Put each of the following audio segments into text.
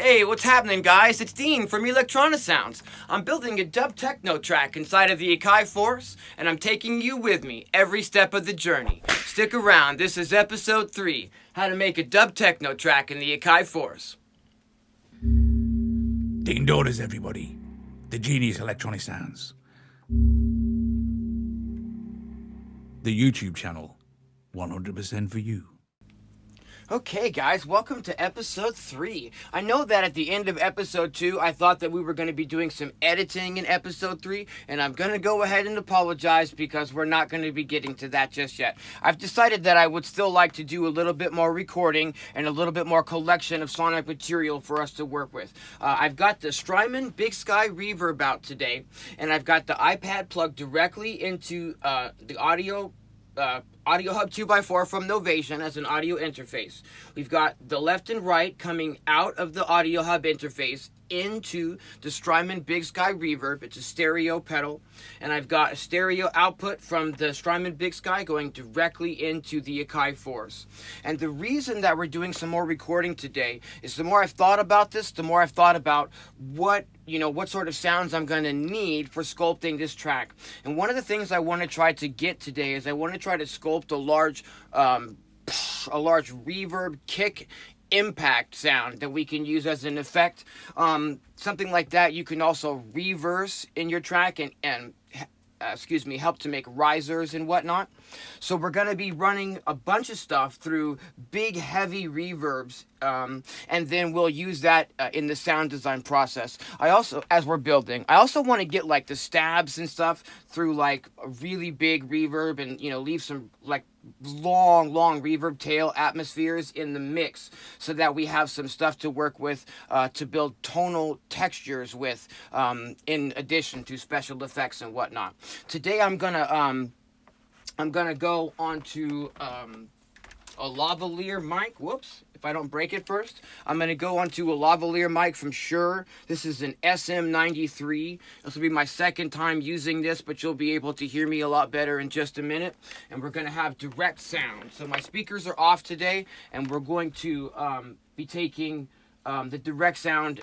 Hey, what's happening, guys? It's Dean from Electronisounds. I'm building a Dub Techno track inside of the AKAI Force, and I'm taking you with me every step of the journey. Stick around, this is episode 3, how to make a Dub Techno track in the AKAI Force. Taking orders, everybody. The genius Electronisounds. The YouTube channel, 100% for you. Okay, guys, welcome to episode 3. I know that at the end of episode 2, I thought that we were going to be doing some editing in episode 3, and I'm going to go ahead and apologize because we're not going to be getting to that just yet. I've decided that I would still like to do a little bit more recording and a little bit more collection of sonic material for us to work with. I've got the Strymon Big Sky Reverb out today, and I've got the iPad plugged directly into the audio hub 2x4 from Novation as an audio interface. We've got the left and right coming out of the audio hub interface into the Strymon Big Sky Reverb. It's a stereo pedal, and I've got a stereo output from the Strymon Big Sky going directly into the AKAI Force. And the reason that we're doing some more recording today is the more I've thought about this, the more I've thought about what sort of sounds I'm going to need for sculpting this track. And one of the things I want to try to get today is I want to try to sculpt a large reverb kick impact sound that we can use as an effect. Something like that you can also reverse in your track and help to make risers and whatnot. So we're going to be running a bunch of stuff through big heavy reverbs, and then we'll use that in the sound design process. As we're building, I also want to get like the stabs and stuff through like a really big reverb and leave some like long reverb tail atmospheres in the mix so that we have some stuff to work with to build tonal textures with, in addition to special effects and whatnot. Today I'm gonna go onto a lavalier mic. Whoops, if I don't break it first. I'm going to go onto a lavalier mic from Shure. This is an SM93. This will be my second time using this, but you'll be able to hear me a lot better in just a minute. And we're going to have direct sound. So my speakers are off today, and we're going to be taking the direct sound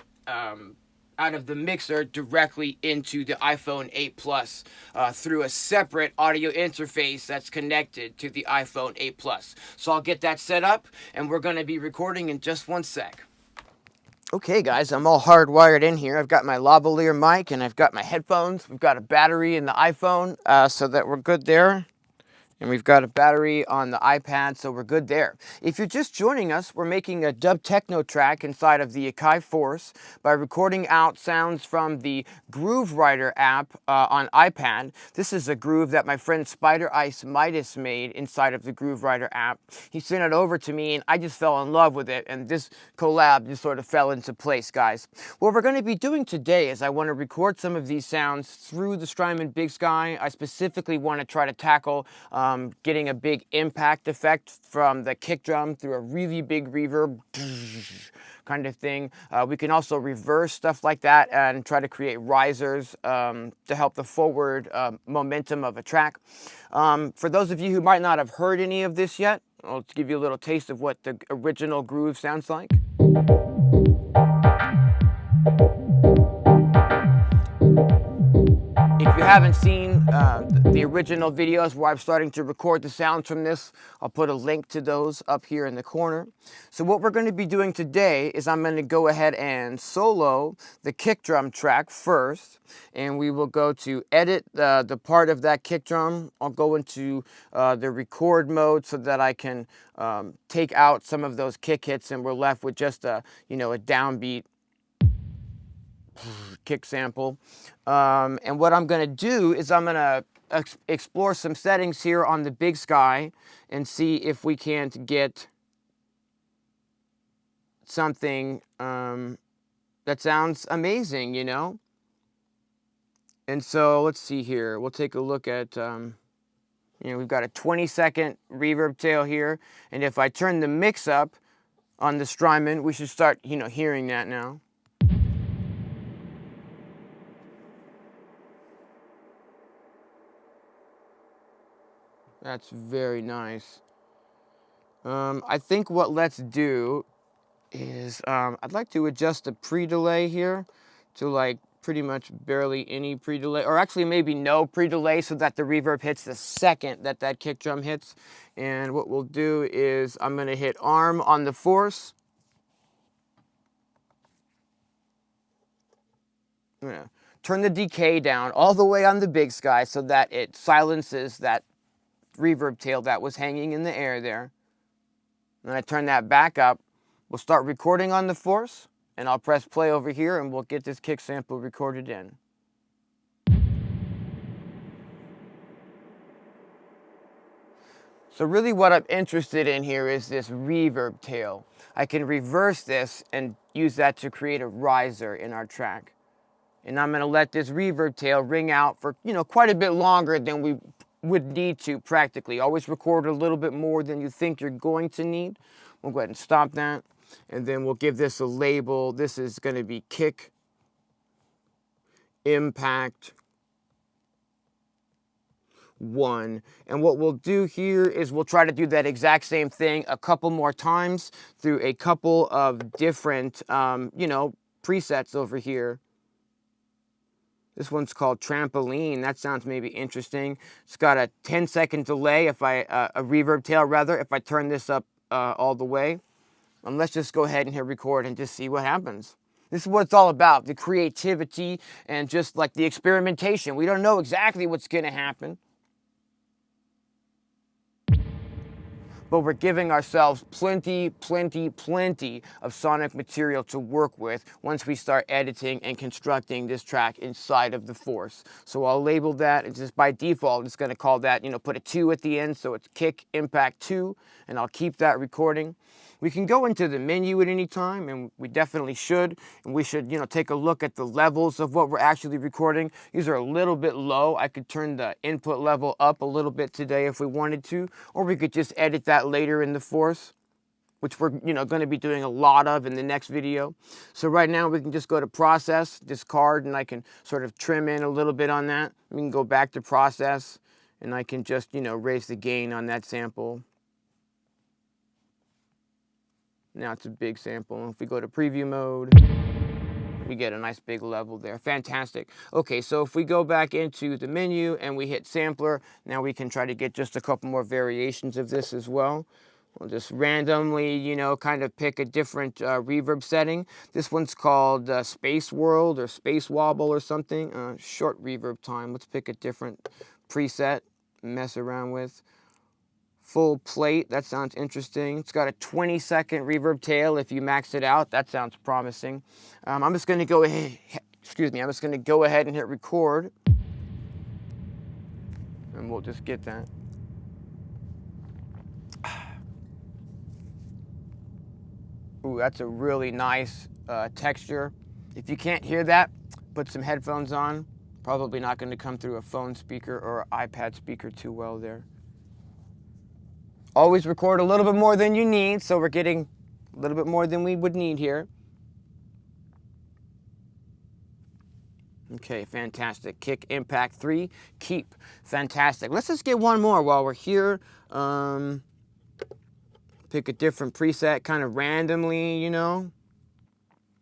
out of the mixer directly into the iPhone 8 Plus through a separate audio interface that's connected to the iPhone 8 Plus. So I'll get that set up, and we're going to be recording in just one sec. Okay, guys, I'm all hardwired in here. I've got my lavalier mic, and I've got my headphones. We've got a battery in the iPhone, so that we're good there. And we've got a battery on the iPad, so we're good there. If you're just joining us, we're making a Dub Techno track inside of the AKAI Force by recording out sounds from the Grooverider app on iPad. This is a groove that my friend Spidericemidas made inside of the Grooverider app. He sent it over to me, and I just fell in love with it, and this collab just sort of fell into place, guys. What we're going to be doing today is I want to record some of these sounds through the Strymon Big Sky. I specifically want to try to tackle getting a big impact effect from the kick drum through a really big reverb kind of thing. We can also reverse stuff like that and try to create risers to help the forward momentum of a track. For those of you who might not have heard any of this yet, I'll give you a little taste of what the original groove sounds like. If you haven't seen the original videos where I'm starting to record the sounds from this, I'll put a link to those up here in the corner. So what we're going to be doing today is I'm going to go ahead and solo the kick drum track first, and we will go to edit the part of that kick drum. I'll go into the record mode so that I can take out some of those kick hits, and we're left with just a downbeat kick sample. And what I'm going to do is I'm going to explore some settings here on the Big Sky and see if we can't get something that sounds amazing, And so let's see here. We'll take a look at, we've got a 20-second reverb tail here. And if I turn the mix up on the Strymon, we should start, hearing that now. That's very nice. I think what let's do is I'd like to adjust the pre-delay here to like pretty much barely any pre-delay, or actually maybe no pre-delay, so that the reverb hits the second that that kick drum hits. And what we'll do is I'm going to hit arm on the Force. I'm going to turn the decay down all the way on the Big Sky so that it silences that reverb tail that was hanging in the air there. Then I turn that back up. We'll start recording on the Force, and I'll press play over here and we'll get this kick sample recorded in. So really what I'm interested in here is this reverb tail. I can reverse this and use that to create a riser in our track. And I'm going to let this reverb tail ring out for, quite a bit longer than we would need to practically. Always record a little bit more than you think you're going to need. We'll go ahead and stop that. And then we'll give this a label. This is going to be kick, impact, 1. And what we'll do here is we'll try to do that exact same thing a couple more times through a couple of different, presets over here. This one's called Trampoline. That sounds maybe interesting. It's got a 10-second delay, a reverb tail rather, if I turn this up all the way. And let's just go ahead and hit record and just see what happens. This is what it's all about, the creativity and just like the experimentation. We don't know exactly what's going to happen, but we're giving ourselves plenty of sonic material to work with once we start editing and constructing this track inside of the Force. So I'll label that, and just by default, it's gonna call that, put a 2 at the end, so it's kick, impact 2, and I'll keep that recording. We can go into the menu at any time, and we definitely should. And we should, take a look at the levels of what we're actually recording. These are a little bit low. I could turn the input level up a little bit today if we wanted to, or we could just edit that later in the Force, which we're, going to be doing a lot of in the next video. So right now we can just go to process, discard, and I can sort of trim in a little bit on that. We can go back to process, and I can just, raise the gain on that sample. Now it's a big sample. If we go to preview mode, we get a nice big level there. Fantastic. Okay, so if we go back into the menu and we hit sampler, now we can try to get just a couple more variations of this as well. We'll just randomly, kind of pick a different reverb setting. This one's called Space World or Space Wobble or something. Short reverb time. Let's pick a different preset, mess around with. Full plate, that sounds interesting. It's got a 20-second reverb tail if you max it out. That sounds promising. I'm just gonna go ahead, I'm just gonna go ahead and hit record. And we'll just get that. Ooh, that's a really nice texture. If you can't hear that, put some headphones on. Probably not gonna come through a phone speaker or iPad speaker too well there. Always record a little bit more than you need, so we're getting a little bit more than we would need here. Okay, fantastic. Kick, impact 3, keep. Fantastic. Let's just get one more while we're here. Pick a different preset kind of randomly,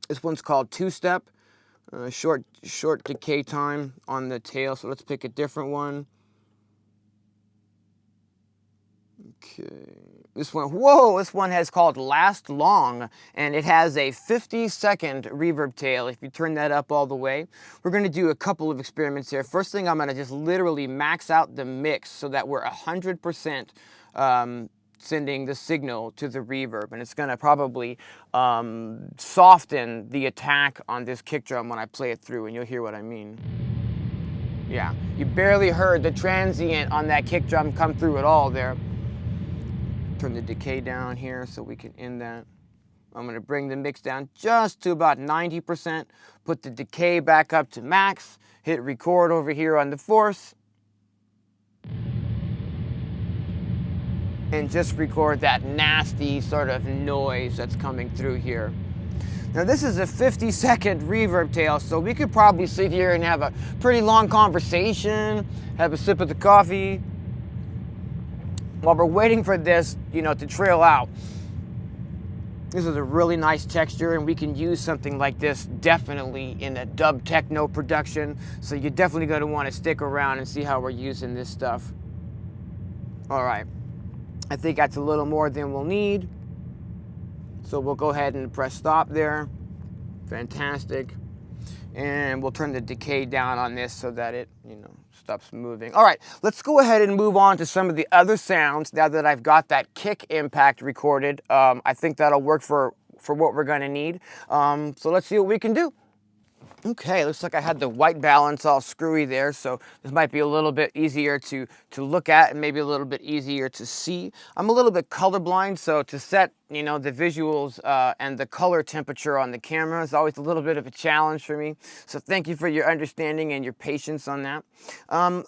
This one's called 2-step. Short decay time on the tail, so let's pick a different one. Okay, this one has called Last Long, and it has a 50-second reverb tail. If you turn that up all the way, we're going to do a couple of experiments here. First thing, I'm going to just literally max out the mix so that we're 100% sending the signal to the reverb, and it's going to probably soften the attack on this kick drum when I play it through, and you'll hear what I mean. Yeah, you barely heard the transient on that kick drum come through at all there. Turn the decay down here so we can end that. I'm going to bring the mix down just to about 90%, put the decay back up to max, hit record over here on the Force, and just record that nasty sort of noise that's coming through here. Now this is a 50-second reverb tail, so we could probably sit here and have a pretty long conversation, have a sip of the coffee, while we're waiting for this, to trail out. This is a really nice texture, and we can use something like this definitely in a Dub Techno production. So you're definitely going to want to stick around and see how we're using this stuff. All right, I think that's a little more than we'll need. So we'll go ahead and press stop there. Fantastic. And we'll turn the decay down on this so that it, stops moving. All right, let's go ahead and move on to some of the other sounds now that I've got that kick impact recorded. I think that'll work for what we're gonna need. So let's see what we can do. Okay, looks like I had the white balance all screwy there, so this might be a little bit easier to look at and maybe a little bit easier to see. I'm a little bit colorblind, so to set, the visuals and the color temperature on the camera is always a little bit of a challenge for me. So thank you for your understanding and your patience on that.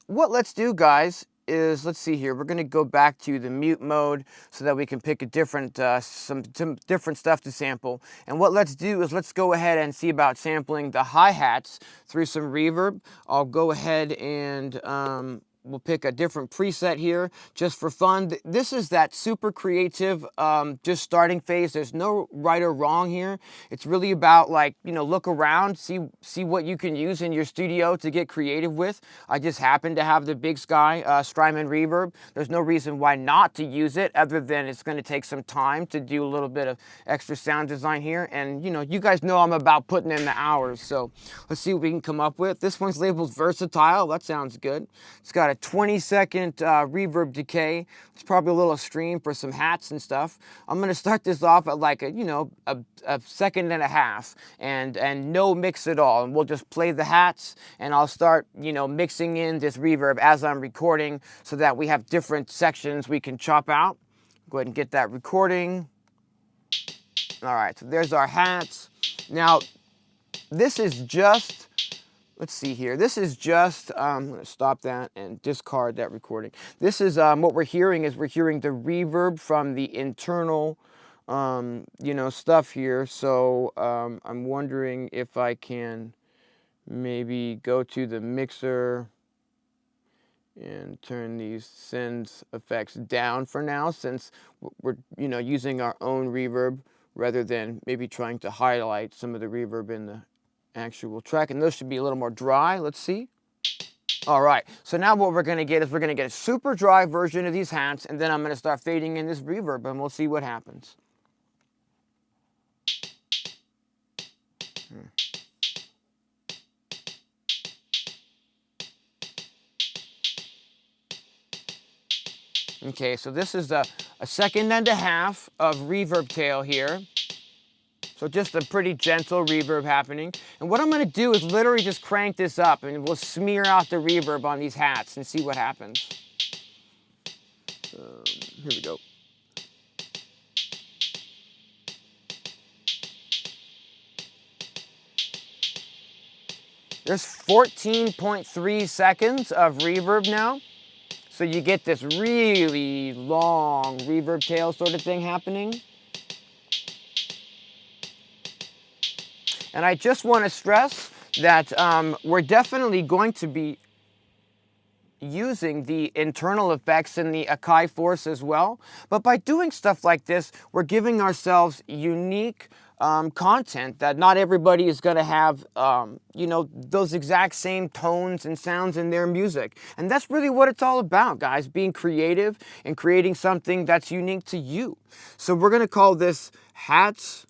What let's do, guys, is, let's see here, we're going to go back to the mute mode so that we can pick a different some different stuff to sample. And what let's do is let's go ahead and see about sampling the hi-hats through some reverb. I'll go ahead and we'll pick a different preset here just for fun. This is that super creative just starting phase. There's no right or wrong here. It's really about, like, look around, see what you can use in your studio to get creative with. I just happen to have the Big Sky Strymon Reverb. There's no reason why not to use it, other than it's going to take some time to do a little bit of extra sound design here. And you guys know I'm about putting in the hours, so let's see what we can come up with. This one's labeled Versatile. That sounds good. It's got a 20-second reverb decay. It's probably a little extreme for some hats and stuff. I'm going to start this off at like a second and a half, and no mix at all. And we'll just play the hats, and I'll start mixing in this reverb as I'm recording so that we have different sections we can chop out. Go ahead and get that recording. All right, so there's our hats. Now, this is just, let's see here. This is just, I'm going to stop that and discard that recording. This is what we're hearing is we're hearing the reverb from the internal, stuff here. So I'm wondering if I can maybe go to the mixer and turn these sends effects down for now, since we're using our own reverb rather than maybe trying to highlight some of the reverb in the actual track. And those should be a little more dry. Let's see. All right, so now what we're going to get is we're going to get a super dry version of these hats, and then I'm going to start fading in this reverb, and we'll see what happens. Okay, so this is a second and a half of reverb tail here. So just a pretty gentle reverb happening. And what I'm going to do is literally just crank this up, and we'll smear out the reverb on these hats and see what happens. Here we go. There's 14.3 seconds of reverb now. So you get this really long reverb tail sort of thing happening. And I just want to stress that we're definitely going to be using the internal effects in the AKAI Force as well. But by doing stuff like this, we're giving ourselves unique content that not everybody is going to have, those exact same tones and sounds in their music. And that's really what it's all about, guys, being creative and creating something that's unique to you. So we're going to call this hats.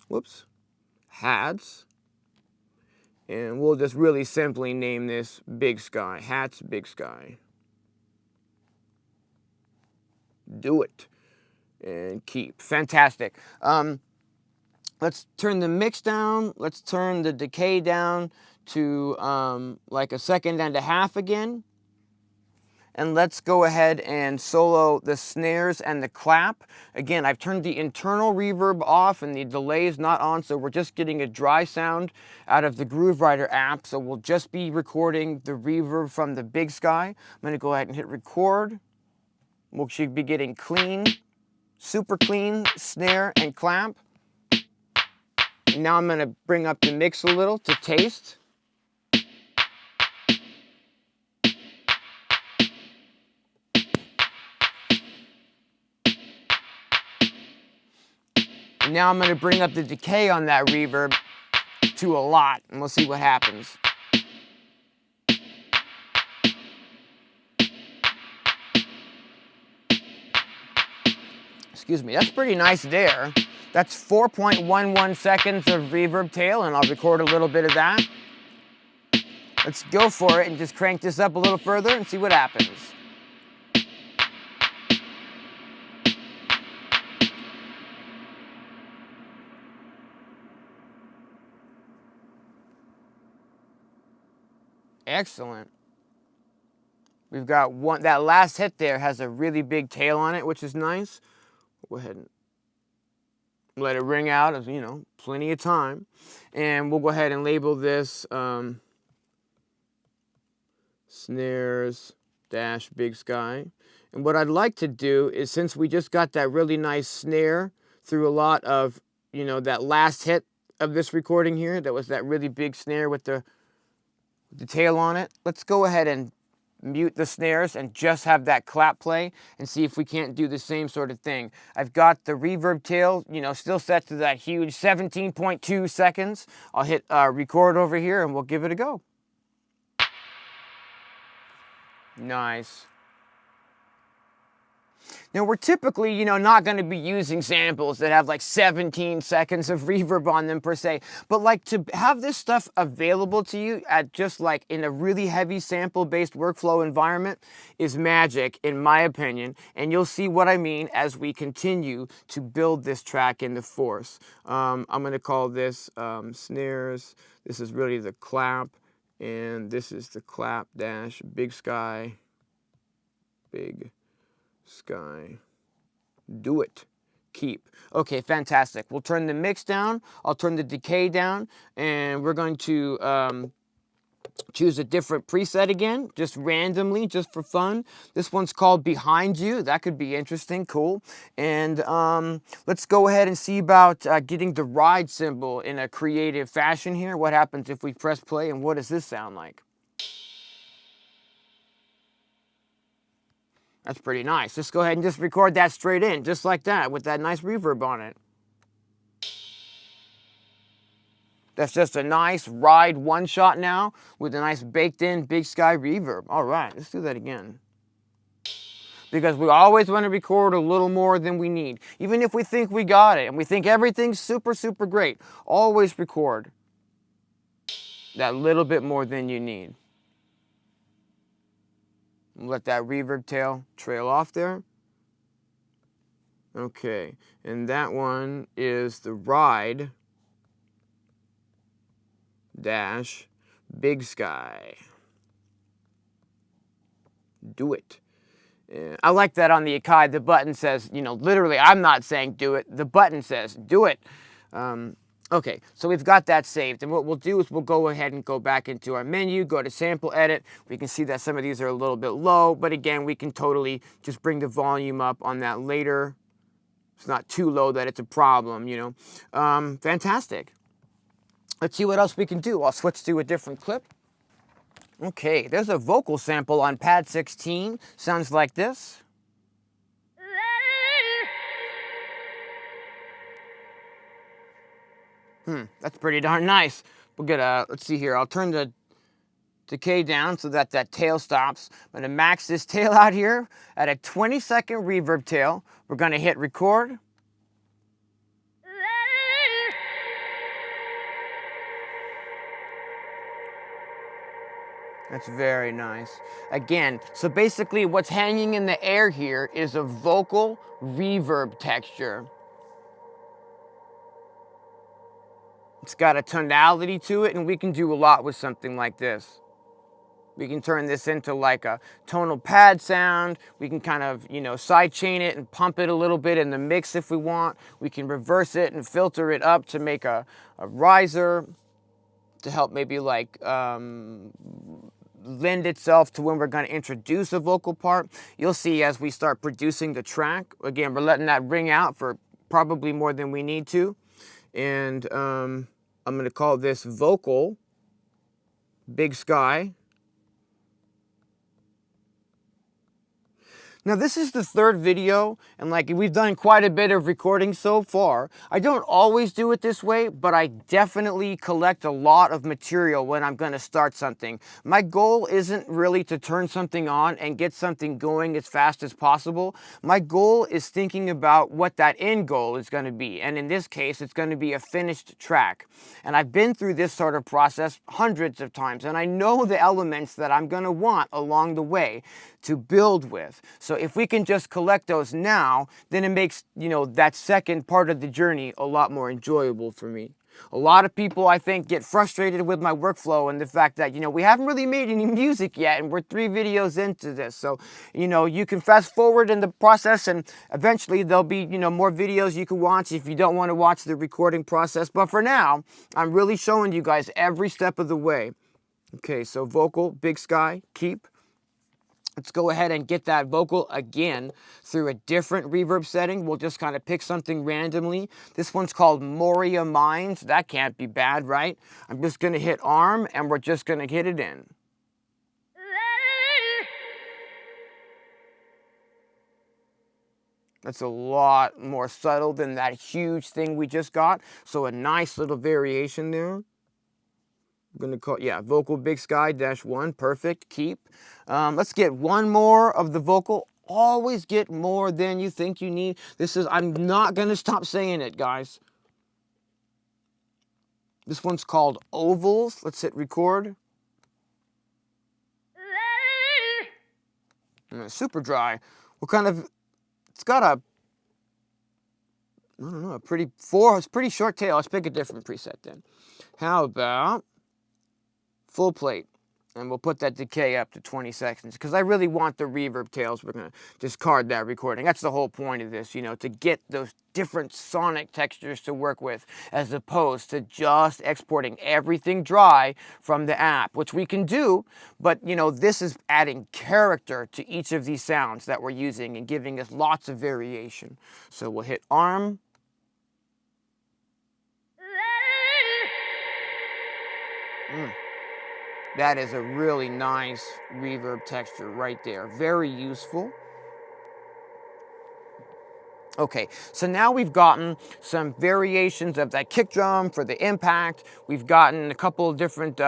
And we'll just really simply name this Big Sky. Hats Big Sky. Do it. And keep. Fantastic. Let's turn the mix down. Let's turn the decay down to like a second and a half again. And let's go ahead and solo the snares and the clap. Again, I've turned the internal reverb off and the delay is not on, so we're just getting a dry sound out of the Grooverider app. So we'll just be recording the reverb from the Big Sky. I'm going to go ahead and hit record. We should be getting clean, super clean snare and clap. And now I'm going to bring up the mix a little to taste. Now I'm going to bring up the decay on that reverb to a lot, and we'll see what happens. Excuse me, that's pretty nice there. That's 4.11 seconds of reverb tail, and I'll record a little bit of that. Let's go for it and just crank this up a little further and see what happens. Excellent. We've got one, that last hit there has a really big tail on it, which is nice. Go ahead and let it ring out, as you know, plenty of time. And we'll go ahead and label this snares dash Big Sky. And what I'd like to do is, since we just got that really nice snare through a lot of, you know, that last hit of this recording here, that was that really big snare with the tail on it, let's go ahead and mute the snares and just have that clap play and see if we can't do the same sort of thing. I've got the reverb tail, you know, still set to that huge 17.2 seconds. I'll hit record over here and we'll give it a go. Nice. Now we're typically, you know, not going to be using samples that have like 17 seconds of reverb on them per se, but like to have this stuff available to you at just like in a really heavy sample-based workflow environment is magic, in my opinion, and you'll see what I mean as we continue to build this track in the Force. I'm going to call this snares. This is really the clap, and this is the clap dash Big Sky. Big Sky. Do it. Keep. Okay, fantastic. We'll turn the mix down. I'll turn the decay down. And we're going to choose a different preset again, just randomly, just for fun. This one's called Behind You. That could be interesting. Cool. And let's go ahead and see about getting the ride cymbal in a creative fashion here. What happens if we press play, and what does this sound like? That's pretty nice. Just go ahead and just record that straight in, just like that, with that nice reverb on it. That's just a nice ride one shot now, with a nice baked in Big Sky reverb. All right, let's do that again. Because we always want to record a little more than we need. Even if we think we got it, and we think everything's super, super great, always record that little bit more than you need. Let that reverb tail trail off there. Okay, and that one is the ride dash Big Sky. Do it. I like that on the AKAI. The button says, you know, literally, I'm not saying do it. The button says do it. Okay, so we've got that saved, and what we'll do is we'll go ahead and go back into our menu, go to sample edit. We can see that some of these are a little bit low, but again, we can totally just bring the volume up on that later. It's not too low that it's a problem, you know. Fantastic. Let's see what else we can do. I'll switch to a different clip. Okay, there's a vocal sample on pad 16. Sounds like this. That's pretty darn nice. We'll get a, let's see here, I'll turn the decay down so that that tail stops. I'm gonna max this tail out here at a 20-second reverb tail. We're gonna hit record. That's very nice. Again, so basically what's hanging in the air here is a vocal reverb texture. It's got a tonality to it, and we can do a lot with something like this. We can turn this into like a tonal pad sound. We can kind of, you know, sidechain it and pump it a little bit in the mix if we want. We can reverse it and filter it up to make a riser to help maybe like lend itself to when we're going to introduce a vocal part. You'll see as we start producing the track. Again, we're letting that ring out for probably more than we need to. And I'm going to call this vocal Big Sky. Now this is the third video, and like we've done quite a bit of recording so far. I don't always do it this way, but I definitely collect a lot of material when I'm going to start something. My goal isn't really to turn something on and get something going as fast as possible. My goal is thinking about what that end goal is going to be, and in this case it's going to be a finished track. And I've been through this sort of process hundreds of times, and I know the elements that I'm going to want along the way to build with. So if we can just collect those now, then it makes, that second part of the journey a lot more enjoyable for me. A lot of people, I think, get frustrated with my workflow and the fact that, we haven't really made any music yet and we're 3 videos into this. So, you can fast forward in the process and eventually there'll be, more videos you can watch if you don't want to watch the recording process. But for now, I'm really showing you guys every step of the way. Okay, so vocal, Big Sky, keep. Let's go ahead and get that vocal again through a different reverb setting. We'll just kind of pick something randomly. This one's called Moria Minds. That can't be bad, right? I'm just going to hit arm and we're just going to hit it in. That's a lot more subtle than that huge thing we just got. So a nice little variation there. I'm going to call, vocal Big Sky -1, perfect, keep. Let's get one more of the vocal. Always get more than you think you need. I'm not going to stop saying it, guys. This one's called Ovals. Let's hit record. Super dry. It's got a, I don't know, it's pretty short tail. Let's pick a different preset then. How about full plate? And we'll put that decay up to 20 seconds because I really want the reverb tails. We're going to discard that recording. That's the whole point of this, to get those different sonic textures to work with as opposed to just exporting everything dry from the app, which we can do. But, this is adding character to each of these sounds that we're using and giving us lots of variation. So we'll hit arm. That is a really nice reverb texture right there. Very useful. Okay, so now we've gotten some variations of that kick drum for the impact. We've gotten a couple of different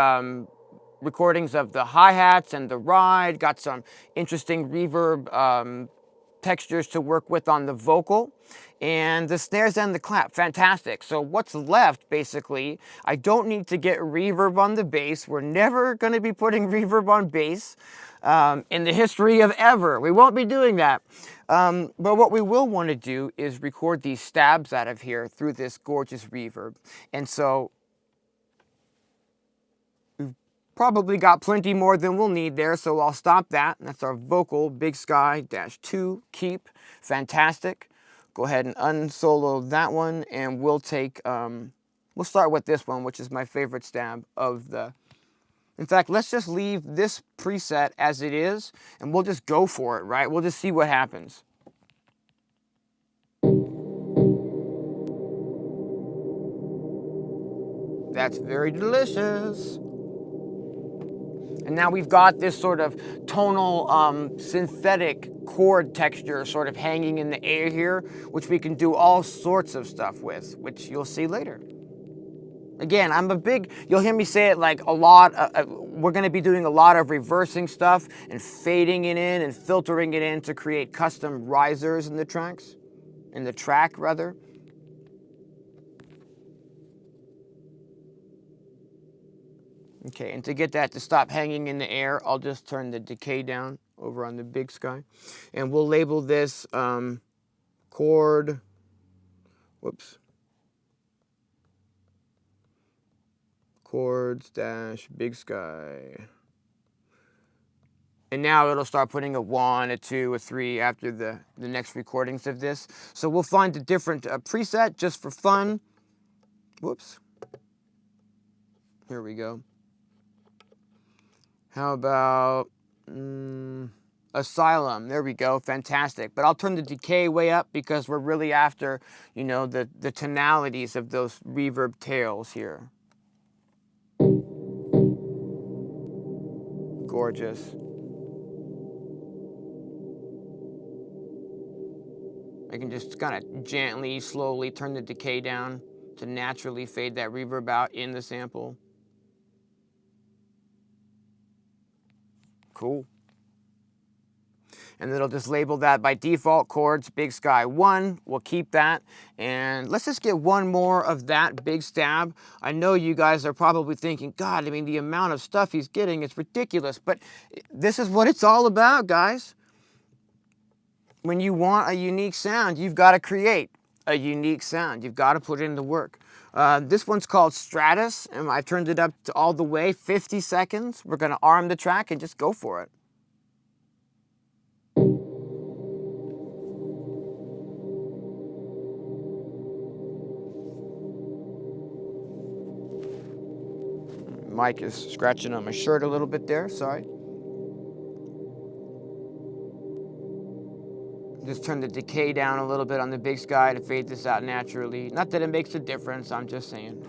recordings of the hi-hats and the ride. Got some interesting reverb textures to work with on the vocal. And the snares and the clap, fantastic. So what's left, basically, I don't need to get reverb on the bass. We're never going to be putting reverb on bass in the history of ever. We won't be doing that. But what we will want to do is record these stabs out of here through this gorgeous reverb. And so we've probably got plenty more than we'll need there, so I'll stop that. That's our vocal Big Sky -2, keep, fantastic. Go ahead and unsolo that one, and we'll take, we'll start with this one, which is my favorite stab of the, in fact, let's just leave this preset as it is, and we'll just go for it, right? We'll just see what happens. That's very delicious. And now we've got this sort of tonal synthetic chord texture sort of hanging in the air here, which we can do all sorts of stuff with, which you'll see later. Again, you'll hear me say it like a lot, we're going to be doing a lot of reversing stuff and fading it in and filtering it in to create custom risers in the track rather. Okay, and to get that to stop hanging in the air, I'll just turn the decay down over on the Big Sky. And we'll label this chord, chords - Big Sky. And now it'll start putting a 1, a 2, a 3 after the next recordings of this. So we'll find a different preset just for fun. Here we go. How about Asylum? There we go, fantastic. But I'll turn the decay way up because we're really after, the tonalities of those reverb tails here. Gorgeous. I can just kind of gently, slowly turn the decay down to naturally fade that reverb out in the sample. Cool. And it'll just label that by default, chords Big Sky 1. We'll keep that. And let's just get one more of that big stab. I know you guys are probably thinking, God, I mean, the amount of stuff he's getting is ridiculous. But this is what it's all about, guys. When you want a unique sound, you've got to create a unique sound. You've got to put in the work. This one's called Stratus, and I've turned it up to all the way, 50 seconds. We're going to arm the track and just go for it. Mike is scratching on my shirt a little bit there, sorry. Just turn the decay down a little bit on the Big Sky to fade this out naturally. Not that it makes a difference, I'm just saying.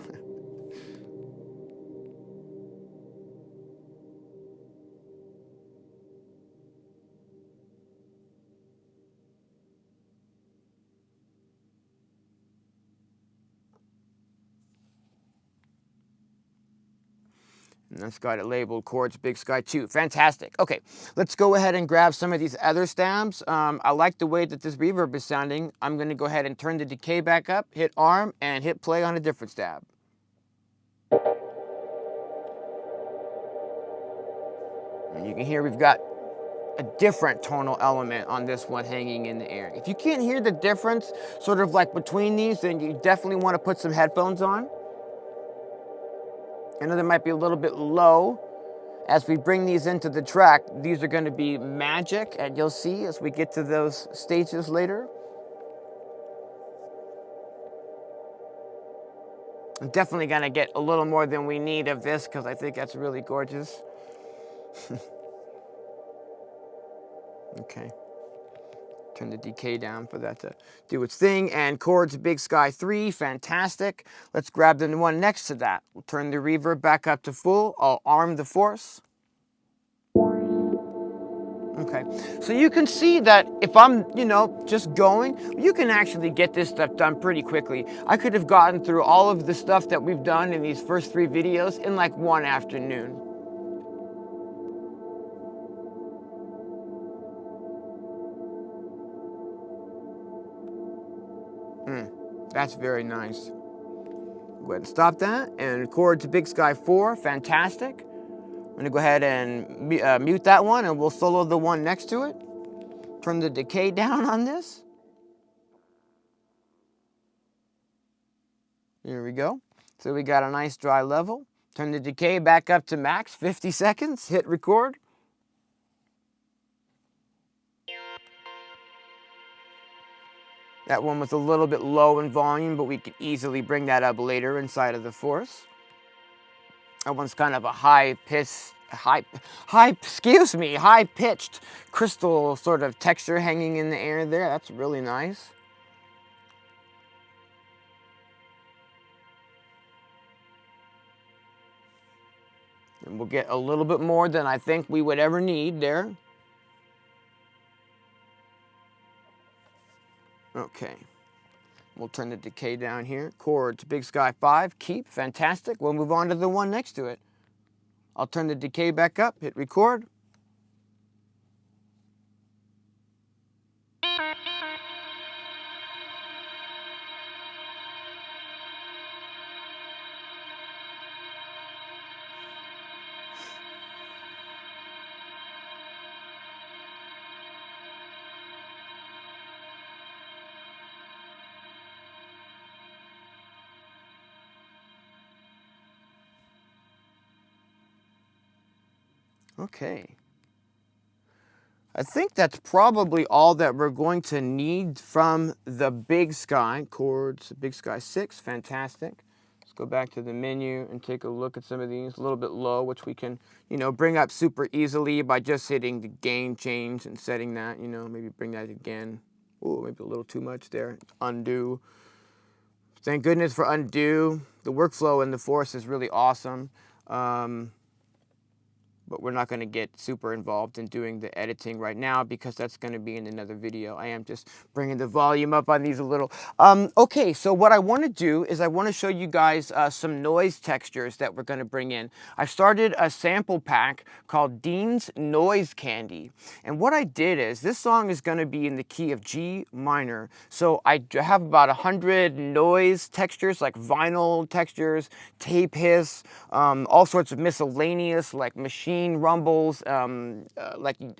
And that's got it labeled chords Big Sky 2. Fantastic. Okay, let's go ahead and grab some of these other stabs. I like the way that this reverb is sounding. I'm going to go ahead and turn the decay back up, hit arm, and hit play on a different stab. And you can hear we've got a different tonal element on this one hanging in the air. If you can't hear the difference sort of like between these, then you definitely want to put some headphones on. I know they might be a little bit low. As we bring these into the track, these are going to be magic, and you'll see as we get to those stages later. I'm definitely going to get a little more than we need of this because I think that's really gorgeous. Okay. Turn the decay down for that to do its thing. And chords Big Sky 3, fantastic. Let's grab the one next to that. We'll turn the reverb back up to full. I'll arm the force. Okay, so you can see that if I'm, just going, you can actually get this stuff done pretty quickly. I could have gotten through all of the stuff that we've done in these first 3 videos in like one afternoon. That's very nice. Go ahead and stop that. And chords Big Sky 4, fantastic. I'm gonna go ahead and mute that one and we'll solo the one next to it. Turn the decay down on this. Here we go. So we got a nice dry level. Turn the decay back up to max, 50 seconds, hit record. That one was a little bit low in volume, but we could easily bring that up later inside of the force. That one's kind of a high-pitched crystal sort of texture hanging in the air there. That's really nice. And we'll get a little bit more than I think we would ever need there. Okay. We'll turn the decay down here. Chords Big Sky 5, keep, fantastic. We'll move on to the one next to it. I'll turn the decay back up, hit record. Okay. I think that's probably all that we're going to need from the Big Sky. Chords, Big Sky 6, fantastic. Let's go back to the menu and take a look at some of these. A little bit low, which we can, bring up super easily by just hitting the gain change and setting that, maybe bring that again. Ooh, maybe a little too much there. Undo. Thank goodness for undo. The workflow in the Force is really awesome. but we're not going to get super involved in doing the editing right now because that's going to be in another video. I am just bringing the volume up on these a little. Okay, so what I want to do is I want to show you guys some noise textures that we're going to bring in. I started a sample pack called Dean's Noise Candy, and what I did is this song is going to be in the key of G minor. So I have about 100 noise textures, like vinyl textures, tape hiss, all sorts of miscellaneous like machine rumbles,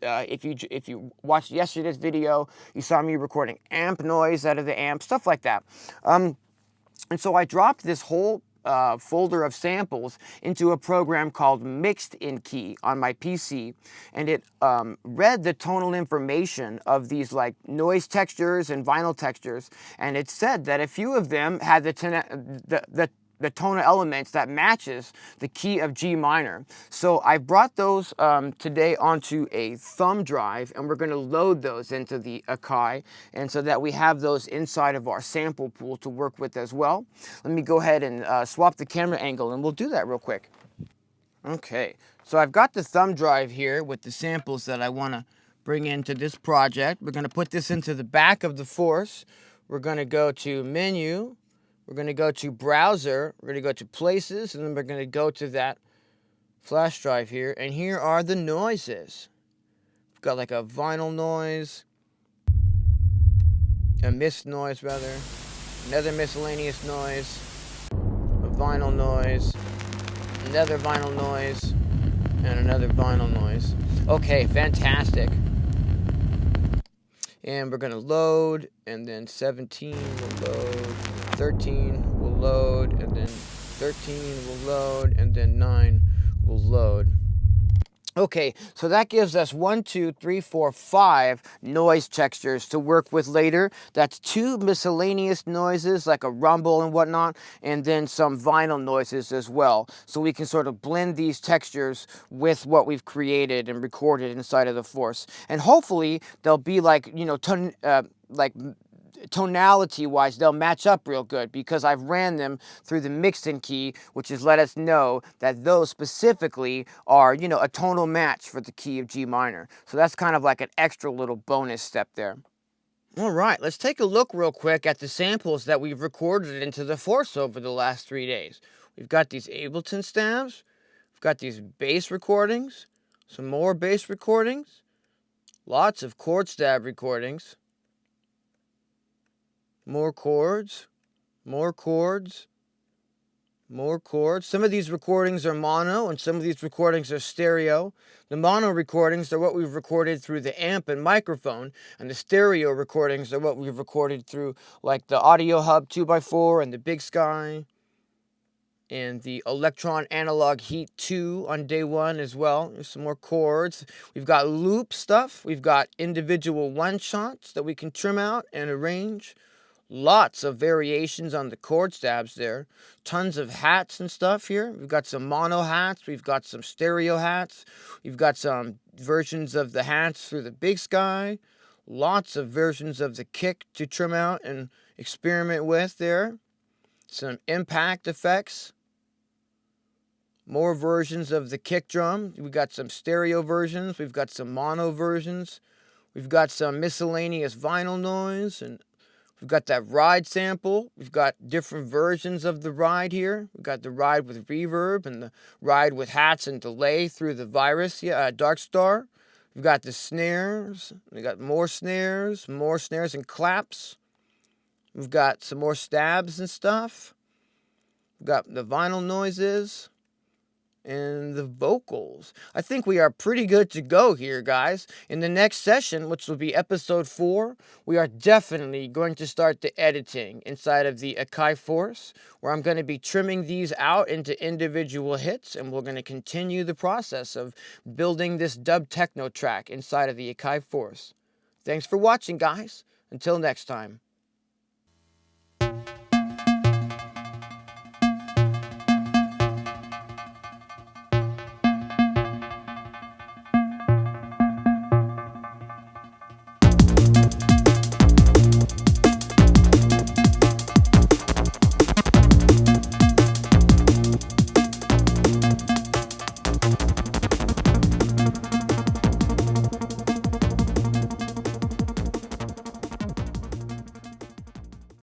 if you watched yesterday's video, you saw me recording amp noise out of the amp, stuff like that. And so I dropped this whole folder of samples into a program called Mixed in Key on my PC, and it read the tonal information of these like noise textures and vinyl textures, and it said that a few of them had the tonal elements that matches the key of G minor. So I brought those today onto a thumb drive, and we're going to load those into the AKAI, and so that we have those inside of our sample pool to work with as well. Let me go ahead and swap the camera angle, and we'll do that real quick. Okay, so I've got the thumb drive here with the samples that I want to bring into this project. We're going to put this into the back of the Force. We're going to go to Menu. We're going to go to Browser, we're going to go to Places, and then we're going to go to that flash drive here, and here are the noises. We've got like a vinyl noise, a mist noise rather, another miscellaneous noise, a vinyl noise, another vinyl noise, and another vinyl noise. Okay, fantastic. And we're going to load, and then 17 will load, 13 will load, and then 13 will load, and then 9 will load. Okay, so that gives us 1, 2, 3, 4, 5 noise textures to work with later. That's 2 miscellaneous noises like a rumble and whatnot, and then some vinyl noises as well. So we can sort of blend these textures with what we've created and recorded inside of the Force. And hopefully they'll be like, you know, tonality wise they'll match up real good, because I've ran them through the mixed-in key, which has let us know that those specifically are, you know, a tonal match for the key of G minor. So that's kind of like an extra little bonus step there. All right, let's take a look real quick at the samples that we've recorded into the Force over the last 3 days. We've got these Ableton stabs, we've got these bass recordings, some more bass recordings, lots of chord stab recordings, more chords, more chords, more chords. Some of these recordings are mono, and some of these recordings are stereo. The mono recordings are what we've recorded through the amp and microphone, and the stereo recordings are what we've recorded through like the Audio Hub 2x4 and the Big Sky, and the Electron Analog Heat 2 on day 1 as well. There's some more chords. We've got loop stuff. We've got individual one-shots that we can trim out and arrange. Lots of variations on the chord stabs there. Tons of hats and stuff here. We've got some mono hats. We've got some stereo hats. We've got some versions of the hats through the Big Sky. Lots of versions of the kick to trim out and experiment with there. Some impact effects. More versions of the kick drum. We've got some stereo versions. We've got some mono versions. We've got some miscellaneous vinyl noise, and we've got that ride sample. We've got different versions of the ride here. We've got the ride with reverb and the ride with hats and delay through the Virus, Dark Star. We've got the snares. We've got more snares and claps. We've got some more stabs and stuff. We've got the vinyl noises and the vocals. I think we are pretty good to go here, guys. In the next session, which will be episode 4, we are definitely going to start the editing inside of the AKAI Force, where I'm going to be trimming these out into individual hits, and we're going to continue the process of building this dub techno track inside of the AKAI Force. Thanks for watching, guys. Until next time.